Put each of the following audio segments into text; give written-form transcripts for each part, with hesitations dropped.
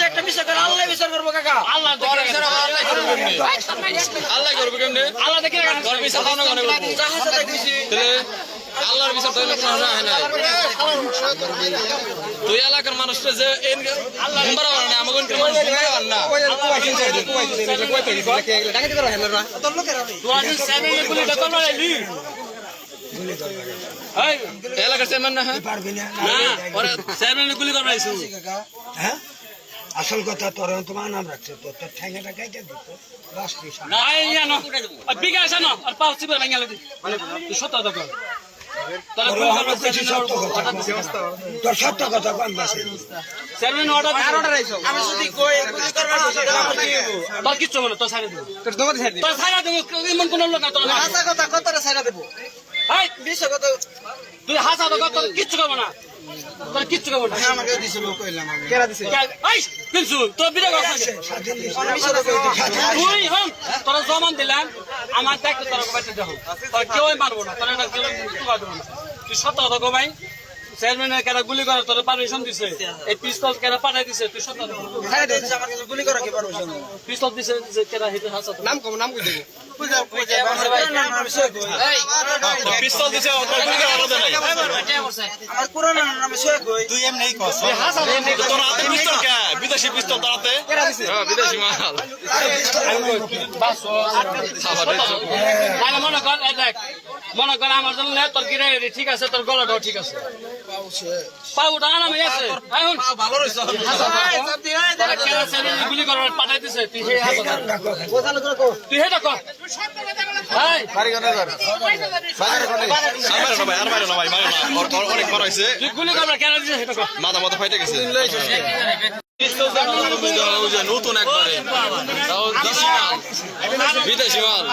একটা বিচার করে আল্লাহ বিচার করবো কাকা আল্লাহ আল্লাহ করবো কেমনে আল্লাহ দেখে আল্লাহর বিচার তাহলে কোনো হয় না তুই এলাকার মানুষটা যে এলাকার চেয়ারম্যান না গুলি করবে হ্যাঁ আসল কথা তোর তোমার নাম রাখছে তোর তোর ঠ্যাঙ্গাটা গাইতে দিত তোর সত্য কথা কম বাসে তোর কিচ্ছু বলো তোর সাইডে দেবো তোর সাইডে দেবো এমন কোন লোক না তোর কথা কতটা সাইডে দেবো তুই হাসা তো তোর কিচ্ছু করবো না তোর কিচ্ছু করবো না আমাকে দিছে লোক কইলাম আমি কেরা দিছে কিন্তু তোর বিরাগ আছে তুই হম তোরা জমান দিলাম আমার দেখতে তোরা বাইতে দেখো তোর কেউ মারবো না তোরা না কেউ তুই সত্য কথা গো ভাই চেয়ারম্যানের কেরা গুলি করার তোর পারমিশন দিছে এই পিস্তল কেরা পাঠাই দিছে তুই সত্য গুলি করা কি পারমিশন পিস্তল দিছে যে কেরা হেতে হাসা নাম কম নাম কই দেবো পিস্তল দিছে গুলি করা হলো নাই আমার পুরানো নাম সই কই তুই এমনি কস তোর হাতে পিস্তল কে বিদেশি পিস্তল তোর হাতে কেরা দিছে হ্যাঁ বিদেশি মাল বাস আরে মনে কর দেখ মনে কর আমার জন্য তোর গিরে ঠিক আছে তোর গলাটাও ঠিক আছে পাউডা নামে আছে এখন ভালো রইছ গুলি করার পাঠাই দিছে তুই হে তুই হে দেখো ভাই গুলি করবার কেন দিছে সেটা মাথা মাথা ফাইটে গেছে নতুন একবারে বিদেশি মাল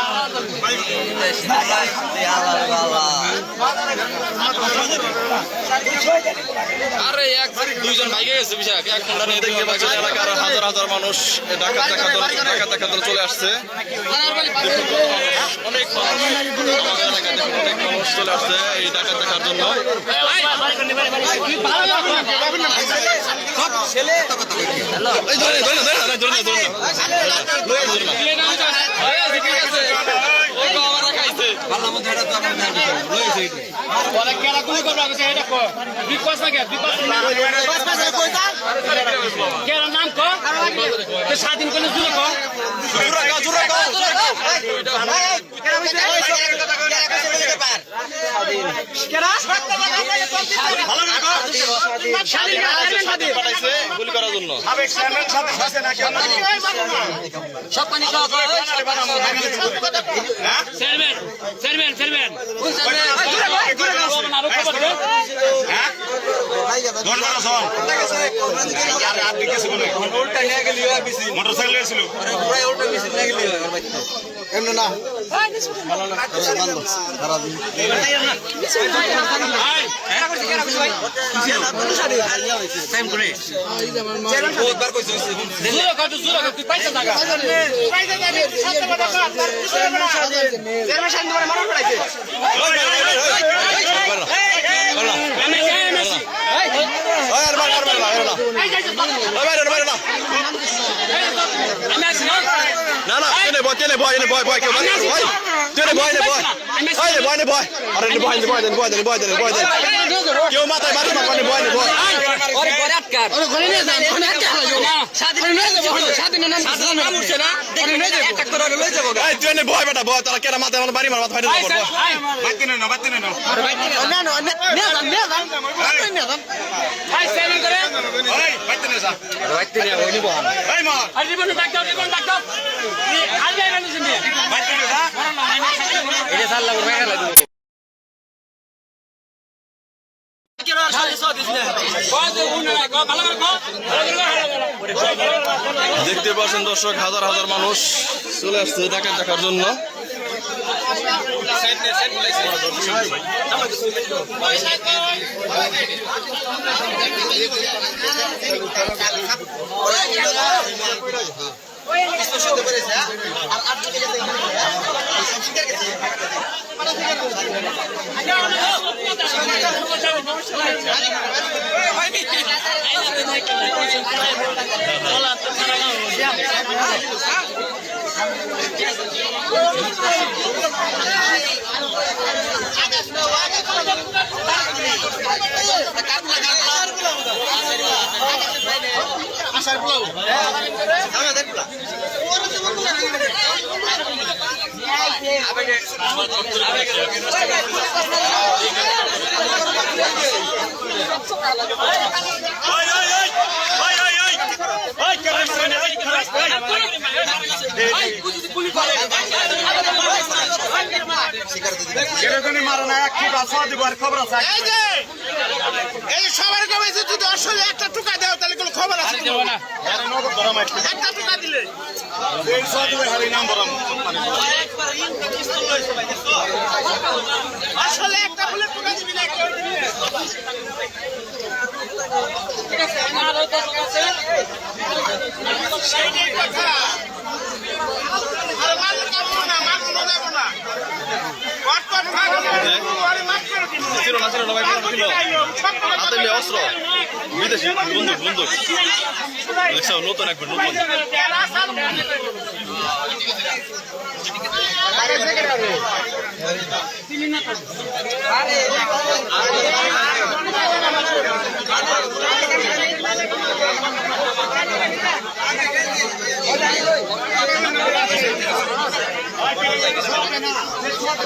আরে এক দুইজন ভাইগে গেছে বিশাখ এক ঘন্টা নিয়ে দেখতে পাচ্ছে এলাকার হাজার হাজার মানুষ ঢাকা দেখা চলে আসছে অনেক অনেক মানুষ চলে আসছে এই ঢাকা দেখার জন্য নাম স্বাধীন করে গুলি করার জন্য মোটরসাইকেল ছিল এমনি না না না এনে বয় কেনে বয় এনে বয় বয় কেউ বয় তুই এনে বয় এনে বয় এই নে বয় এনে বয় আরে এনে বয় এনে বয় দেন বয় দেন বয় দেন বয় দেন কেউ মাথায় মারি না মানে বয় এনে বয় ওরে পরে আটকার ওরে ঘরে নিয়ে যান ওরে আটকা হলো না স্বাধীন নিয়ে যাব স্বাধীন নাম নাম উঠছে না ওরে নিয়ে যাব একটা করে লয়ে যাব এই তুই এনে বয় বেটা বয় তারা কেরা মাথায় মানে বাড়ি মার মাথা ফাইটে দেব বয় বাইতে না বাইতে না আরে বাইতে না না নিয়ে যান ভাই সেলিং করে ওই বাইতে না যা বাইতে না ওই নিবো এই মা আরে রিবন ব্যাক দাও আল যাই না শুনি বাইতে না যা এটা সাল্লা করে মেঘা লাগবে দেখতে পাচ্ছেন দর্শক হাজার হাজার মানুষ চলে আসছে ঢাকা দেখার জন্য আর মারা না এক দিব আর খবর আছে এই সবার কমেছে যদি আসলে একটা টুকা দাও তাহলে কোনো খবর আছে একটা টুকা দিলে নাম বরাম আসলে একটা বলে টুকা দিবি না কেউ দিবি না সেইটাই কথা আর মানুষ কামো না মানুষ যাব না কট কট ভাগ আরে মাছ করে দিন হাতে অস্ত্র বিদেশি বন্দুক বন্দুক দেখছো নতুন একবার নতুন